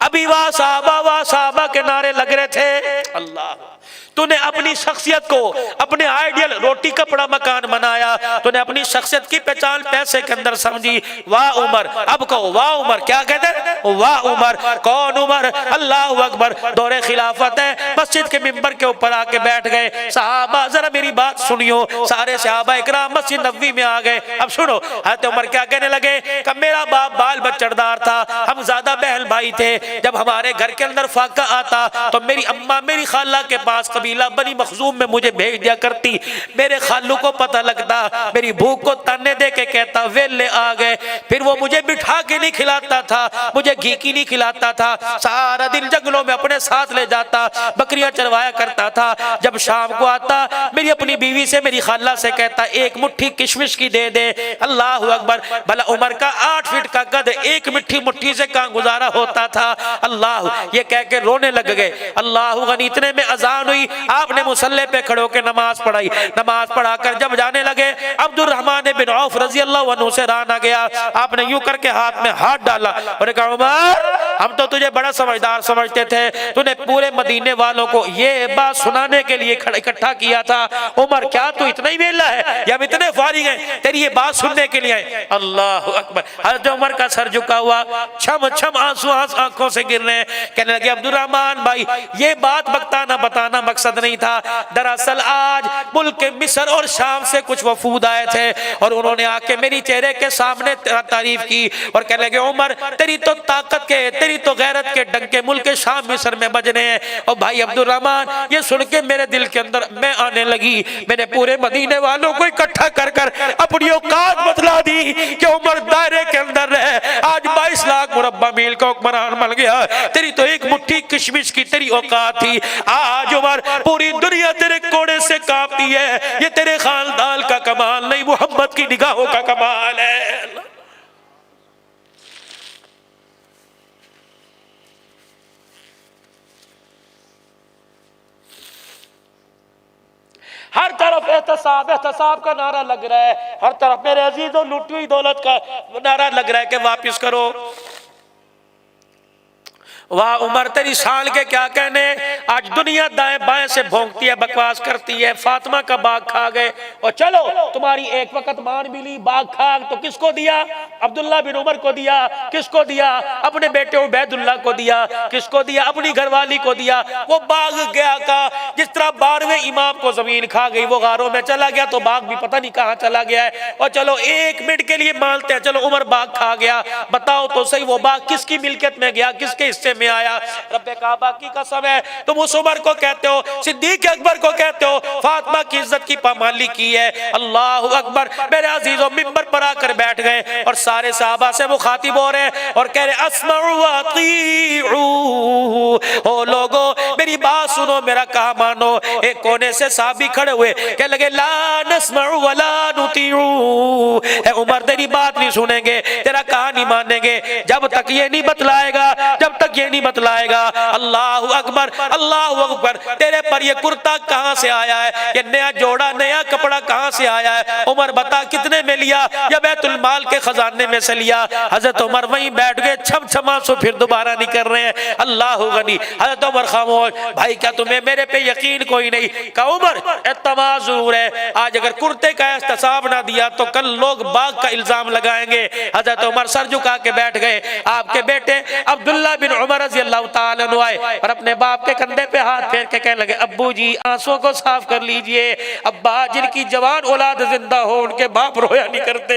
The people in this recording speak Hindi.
अभी वाह साहबा के नारे लग रहे थे। अल्लाह, तूने अपनी शख्सियत को, अपने आइडियल रोटी कपड़ा मकान बनाया, तूने अपनी शख्सियत की पहचान पैसे के अंदर समझी। वाह उमर, अब कहो वाह उमर, क्या कहते हैं? वाह उमर। कौन उमर? अल्लाह अकबर। दौरे खिलाफत है, मस्जिद के मिंबर के ऊपर आके बैठ गए। साहबा जरा मेरी बात सुनियो, सारे सहाबा इकराम मस्जिद नबवी में आ गए। अब सुनो, हज़रत उमर क्या कहने लगे कि मेरा बाप बाल बच्चरदार था, हम ज्यादा बहन भाई थे, जब हमारे घर के अंदर फाका आता तो मेरी अम्मा मेरी खाला के पास कबीला बनी मखजूम में मुझे भेज दिया करती। मेरे खालू को पता लगता, मेरी भूख को ताने दे के कहता वेले आ गए। फिर वो मुझे बिठा के नहीं खिलाता था, मुझे घी की नहीं खिलाता था, सारा दिन जंगलों में अपने साथ ले जाता, बकरियां चरवाया करता था। जब शाम को आता मेरी अपनी बीवी से, मेरी खाला से कहता एक मुट्ठी किशमिश की दे दे। अल्लाह अकबर। भला उमर का 8 फीट का कद, एक मिट्टी मुट्ठी से कहां गुजारा होता था। अल्लाह, ये कह के रोने लग गए। अल्लाह गनी। इतने में अजान हुई, आपने मुसल्ले पे खड़े होकर नमाज पढ़ाई। नमाज पढ़ाकर जब जाने लगे, अब्दुर्रहमान बिन औफ रजी अल्लाह अन्हु से राना गया। आपने यूं करके हाथ में हाथ डाला और कहा उमर, हम तो तुझे बड़ा समझदार समझते थे, तूने पूरे मदीने वालों को ये बात सुनाने के लिए इकट्ठा किया था। उमर, क्या तू इतना ही वेला है या हम इतने फारिग हैं तेरी ये बात सुनने के लिए आए? अल्लाह अकबर। हज़रत उमर का सर झुका हुआ, छम छम आंसू आंखों से गिर रहे हैं। कहने लगे अब्दुर्रहमान भाई, ये बात बताना मकसद नहीं था। दरअसल आज मुल्क के मिस्र और शाम से कुछ वफूद आए थे और उन्होंने आके मेरी चेहरे के सामने तारीफ की और कहने लगे उमर, तेरी तो ताकत के, तेरी तो गैरत के डंके मुल्क के शाम मिस्र में बजने हैं। और भाई अब्दुर्रहमान, ये सुन के मेरे दिल के अंदर मैं आने लगी। मैंने पूरे मदीने वालों को इकट्ठा कर कर अपनी औकात बतला दी कि उमर दायरे के अंदर है। आज 22 लाख मुरब्बा मील का हुक्मरान बन गया। तेरी तो एक मुट्ठी किशमिश की तेरी औकात थी, आज उमर पूरी दुनिया तेरे कोड़े से कांपती है। ये तेरे खानदान का कमाल नहीं, मोहम्मद की निगाहों का कमाल है। हर तरफ एहतसाब एहतसाब का नारा लग रहा है, हर तरफ मेरे अजीजों लूटी हुई दौलत का नारा लग रहा है कि वापिस करो। वाह उमर, तेरी शान के क्या कहने। आज दुनिया दाएं बाएं से भौंकती है, बकवास करती है। फातिमा का बाग खा गए और चलो तुम्हारी एक वक्त मान मिली, बाग खा तो किसको दिया? अब्दुल्ला बिन उमर को दिया। किसको दिया? अपने बेटे उबैदुल्लाह को दिया। किसको दिया? अपनी घरवाली को दिया। वो बाग गया का जिस तरह 12वें इमाम को जमीन खा गई, वो गारों में चला गया तो बाग भी पता नहीं कहाँ चला गया है। और चलो 1 मिनट के लिए मानते हैं, चलो उमर बाग खा गया, बताओ तो सही वो बाग किसकी मिल्कियत में गया, किसके हिस्से में आया? रब्बे काबा की कसम है, तुम उस उमर को कहते हो, सिद्दीक अकबर को कहते हो, फातिमा की इज्जत की पामाली की है। अल्लाह अकबर। मेरे अजीजों, मिंबर पर आकर बैठ गए और सारे सहाबा से मुखातिब हो रहे और कह रहे अस्मउ व अतीउ, ओ लोगो मेरी बात सुनो, मेरा कहा मानो। एक कोने से साहबी खड़े हुए कह लगे ला नस्मउ व ला नुतीउ, ए उमर तेरी बात नहीं सुनेंगे, तेरा कहा नहीं मानेंगे जब तक ये नहीं बतलाएगा, जब तक ये नहीं बतलाएगा। अल्लाह अकबर, अल्लाह अकबर। तेरे पर ये कुर्ता कहां से आया है, ये नया जोड़ा नया कपड़ा कहां से आया है? उमर बता कितने में लिया? या बैतुल माल के खजाने में से लिया? हजरत उमर वहीं बैठ गए, छम छमा सो फिर दोबारा नहीं कर रहे हैं। अल्लाह गनी। हजरत उमर खामोश। भाई क्या तुम्हें मेरे पे यकीन कोई नहीं? कहा उमर एतमाद जरूर है, आज अगर कुर्ते का एहतसाब ना दिया तो कल लोग बाग का इल्जाम लगाएंगे। हजरत उमर सर झुका के बैठ गए। आपके बेटे अब्दुल्ला बिन उमर रज़ी अल्लाह ताला अन्हु आए और अपने बाप के कंधे पे हाथ फेर के कहने लगे अब्बू जी आंसुओं को साफ कर लीजिए। अब्बा, जिनकी जवान औलाद जिंदा हो उनके बाप रोया नहीं करते।